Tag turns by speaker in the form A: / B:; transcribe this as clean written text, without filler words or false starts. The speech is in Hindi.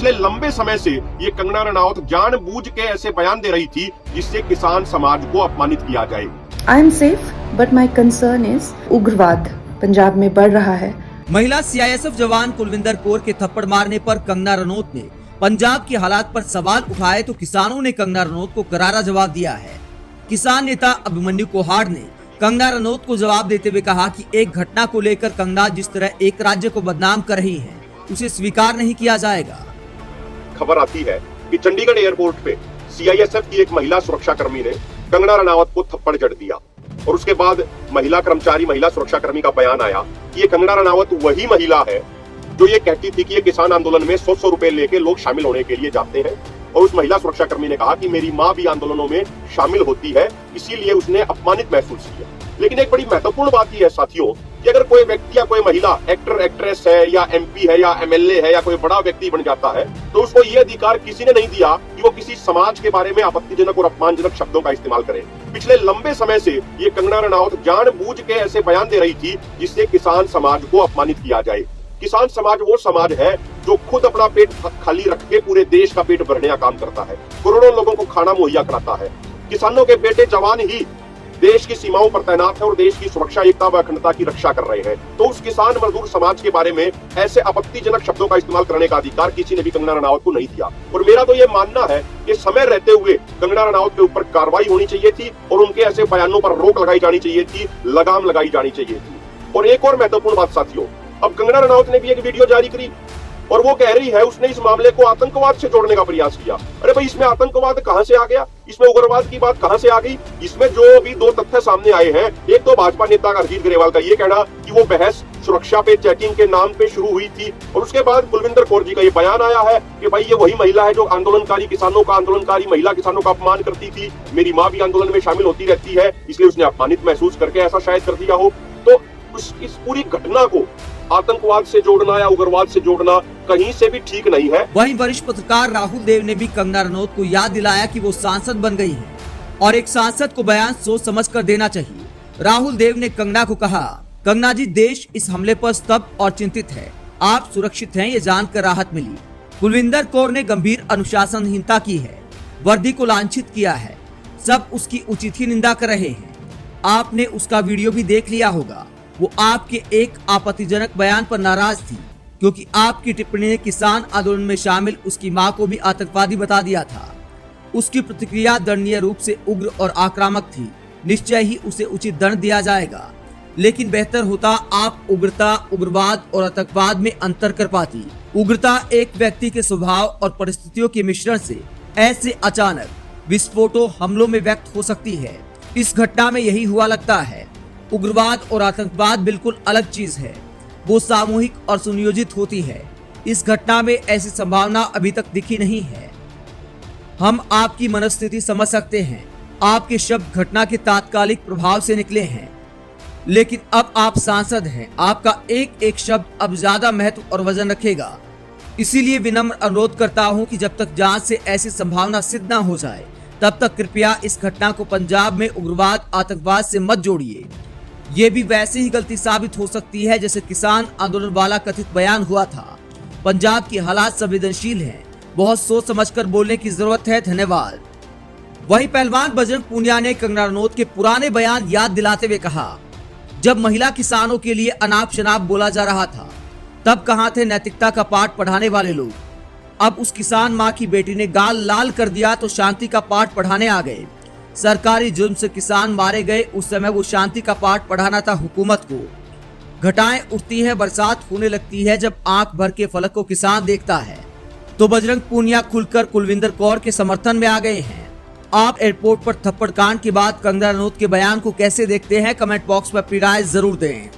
A: पिछले लंबे समय से ये कंगना रनौत जानबूझ के ऐसे बयान दे रही थी जिससे किसान समाज को अपमानित किया जाए।
B: I am safe but my concern is उग्रवाद पंजाब में बढ़ रहा है।
C: महिला सीआईएसएफ जवान कुलविंदर कौर के थप्पड़ मारने पर कंगना रनौत ने पंजाब के हालात पर सवाल उठाए तो किसानों ने कंगना रनौत को करारा जवाब दिया है। किसान नेता अभिमन्यु कोहाड़ ने कंगना रनौत को जवाब देते हुए कहा कि एक घटना को लेकर कंगना जिस तरह एक राज्य को बदनाम कर रही है उसे स्वीकार नहीं किया जाएगा।
A: खबर आती है कि चंडीगढ़ एयरपोर्ट पे सीआईएसएफ की एक महिला सुरक्षा कर्मी ने कंगना रनौत को थप्पड़ जड़ दिया और उसके बाद महिला सुरक्षा कर्मी का बयान आया कि ये कंगना रनौत वही महिला है जो ये कहती थी कि ये किसान आंदोलन में 100 रुपए लेके लोग शामिल होने के लिए जाते हैं। और उस महिला सुरक्षा कर्मी ने कहा कि मेरी माँ भी आंदोलनों में शामिल होती है, इसीलिए उसने अपमानित महसूस किया। लेकिन एक बड़ी महत्वपूर्ण बात यह है साथियों कि अगर कोई व्यक्ति या कोई महिला एक्टर एक्ट्रेस है या एमपी है या एमएलए है या कोई बड़ा व्यक्ति बन जाता है तो उसको ये अधिकार किसी ने नहीं दिया कि वो किसी समाज के बारे में आपत्तिजनक और अपमानजनक शब्दों का इस्तेमाल करे। पिछले लंबे समय से ये कंगना रनौत जानबूझ के ऐसे बयान दे रही थी जिससे किसान समाज को अपमानित किया जाए। किसान समाज वो समाज है जो खुद अपना पेट खाली रख के पूरे देश का पेट भरने का काम करता है, करोड़ों लोगों को खाना मुहैया कराता है। किसानों के बेटे जवान ही देश की सीमाओं पर तैनात है और देश की सुरक्षा, एकता व अखंडता की रक्षा कर रहे हैं। तो उस किसान मजदूर समाज के बारे में ऐसे आपत्तिजनक शब्दों का इस्तेमाल करने का अधिकार किसी ने भी कंगना रनौत को नहीं दिया। और मेरा तो ये मानना है कि समय रहते हुए कंगना रनौत के ऊपर कार्रवाई होनी चाहिए थी और उनके ऐसे बयानों पर रोक लगाई जानी चाहिए थी, लगाम लगाई जानी चाहिए थी। और एक और महत्वपूर्ण बात साथियों, अब कंगना रनौत ने भी एक वीडियो जारी करी और वो कह रही है उसने इस मामले को आतंकवाद से जोड़ने का प्रयास किया। अरे भाई, इसमें आतंकवाद कहां से आ गया? इसमें उग्रवाद की बात कहां से आ गई? इसमें जो अभी दो तथ्य सामने आए हैं, एक तो भाजपा नेता हरजीत ग्रेवाल का ये कहना कि वो बहस सुरक्षा पे चेकिंग के नाम पे शुरू हुई थी और उसके बाद कुलविंदर कौर जी का ये बयान आया है कि भाई ये वही महिला है जो आंदोलनकारी महिला किसानों का अपमान करती थी, मेरी माँ भी आंदोलन में शामिल होती रहती है, इसलिए उसने अपमानित महसूस करके ऐसा शायद कर दिया हो। तो इस पूरी घटना को आतंकवाद से जोड़ना या उग्रवाद से जोड़ना कहीं से भी ठीक नहीं है।
C: वहीं वरिष्ठ पत्रकार राहुल देव ने भी कंगना रनौत को याद दिलाया कि वो सांसद बन गई है और एक सांसद को बयान सोच समझ कर देना चाहिए। राहुल देव ने कंगना को कहा, कंगना जी, देश इस हमले पर स्तब्ध और चिंतित है, आप सुरक्षित हैं ये जानकर राहत मिली। कुलविंदर कौर ने गंभीर अनुशासनहीनता की है, वर्दी को लांछित किया है, सब उसकी उचित ही निंदा कर रहे हैं। आपने उसका वीडियो भी देख लिया होगा। वो आपके एक आपत्तिजनक बयान पर नाराज थी क्योंकि आपकी टिप्पणी ने किसान आंदोलन में शामिल उसकी मां को भी आतंकवादी बता दिया था। उसकी प्रतिक्रिया दंडनीय रूप से उग्र और आक्रामक थी। निश्चय ही उसे उचित दंड दिया जाएगा, लेकिन बेहतर होता आप उग्रता, उग्रवाद और आतंकवाद में अंतर कर पाती। उग्रता एक व्यक्ति के स्वभाव और परिस्थितियों के मिश्रण से ऐसे अचानक विस्फोटों हमलों में व्यक्त हो सकती है। इस घटना में यही हुआ लगता है। उग्रवाद और आतंकवाद बिल्कुल अलग चीज है, वो सामूहिक और सुनियोजित होती है। इस घटना में ऐसी संभावना अभी तक दिखी नहीं है। हम आपकी मनस्थिति समझ सकते हैं, आपके शब्द घटना के तात्कालिक प्रभाव से निकले हैं, लेकिन अब आप सांसद हैं, आपका एक एक शब्द अब ज्यादा महत्व और वजन रखेगा। इसीलिए विनम्र अनुरोध करता हूं कि जब तक जांच से ऐसी संभावना सिद्ध न हो जाए तब तक कृपया इस घटना को पंजाब में उग्रवाद, आतंकवाद से मत जोड़िए। ये भी वैसे ही गलती साबित हो सकती है जैसे किसान आंदोलन वाला कथित बयान हुआ था। पंजाब की हालात संवेदनशील हैं, बहुत सोच समझकर बोलने की जरूरत है। धन्यवाद। वहीं पहलवान बजरंग पूनिया ने कंगना रनौत के पुराने बयान याद दिलाते हुए कहा, जब महिला किसानों के लिए अनाप शनाप बोला जा रहा था तब कहां थे नैतिकता का पाठ पढ़ाने वाले लोग? अब उस किसान माँ की बेटी ने गाल लाल कर दिया तो शांति का पाठ पढ़ाने आ गए। सरकारी जुर्म से किसान मारे गए, उस समय वो शांति का पाठ पढ़ाना था हुकूमत को। घटाएं उठती है, बरसात होने लगती है, जब आंख भर के फलक को किसान देखता है तो बजरंग पूनिया खुलकर कुलविंदर कौर के समर्थन में आ गए हैं। आप एयरपोर्ट पर थप्पड़ कांड के बाद कंगना रनौत के बयान को कैसे देखते हैं? कमेंट बॉक्स में अपनी राय जरूर दें।